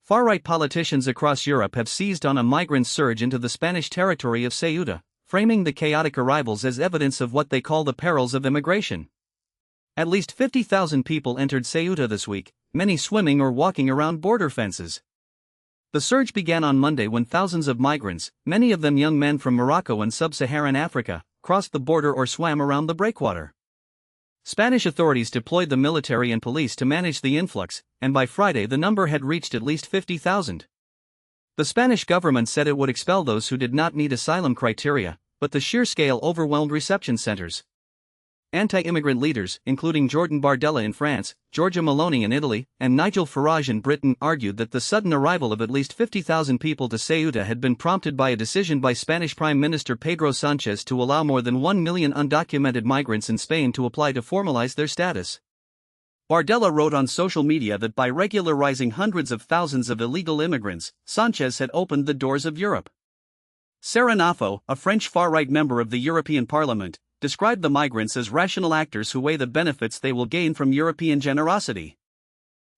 Far-right politicians across Europe have seized on a migrant surge into the Spanish territory of Ceuta, framing the chaotic arrivals as evidence of what they call the perils of immigration. At least 50,000 people entered Ceuta this week, many swimming or walking around border fences. The surge began on Monday when thousands of migrants, many of them young men from Morocco and sub-Saharan Africa, crossed the border or swam around the breakwater. Spanish authorities deployed the military and police to manage the influx, and by Friday the number had reached at least 50,000. The Spanish government said it would expel those who did not meet asylum criteria, but the sheer scale overwhelmed reception centers. Anti-immigrant leaders, including Jordan Bardella in France, Giorgia Meloni in Italy, and Nigel Farage in Britain, argued that the sudden arrival of at least 50,000 people to Ceuta had been prompted by a decision by Spanish Prime Minister Pedro Sánchez to allow more than 1 million undocumented migrants in Spain to apply to formalize their status. Bardella wrote on social media that by regularizing hundreds of thousands of illegal immigrants, Sánchez had opened the doors of Europe. Sarah Nafo, a French far-right member of the European Parliament, described the migrants as rational actors who weigh the benefits they will gain from European generosity.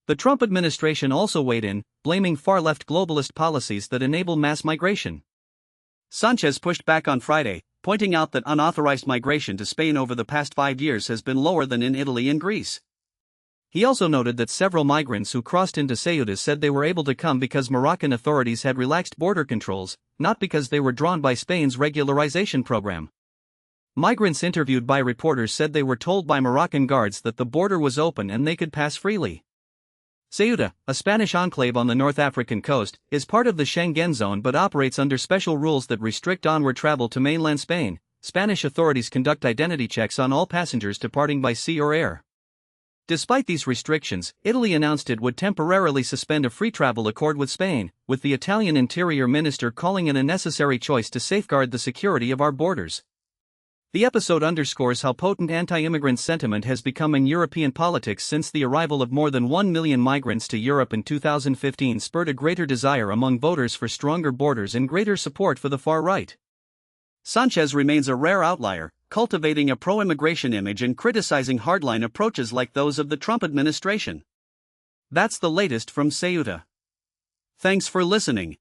The Trump administration also weighed in, blaming far-left globalist policies that enable mass migration. Sánchez pushed back on Friday, pointing out that unauthorized migration to Spain over the past 5 years has been lower than in Italy and Greece. He also noted that several migrants who crossed into Ceuta said they were able to come because Moroccan authorities had relaxed border controls, not because they were drawn by Spain's regularization program. Migrants interviewed by reporters said they were told by Moroccan guards that the border was open and they could pass freely. Ceuta, a Spanish enclave on the North African coast, is part of the Schengen zone but operates under special rules that restrict onward travel to mainland Spain. Spanish authorities conduct identity checks on all passengers departing by sea or air. Despite these restrictions, Italy announced it would temporarily suspend a free travel accord with Spain, with the Italian Interior Minister calling it a necessary choice to safeguard the security of our borders. The episode underscores how potent anti-immigrant sentiment has become in European politics since the arrival of more than 1 million migrants to Europe in 2015 spurred a greater desire among voters for stronger borders and greater support for the far right. Sánchez remains a rare outlier, cultivating a pro-immigration image and criticizing hardline approaches like those of the Trump administration. That's the latest from Ceuta. Thanks for listening.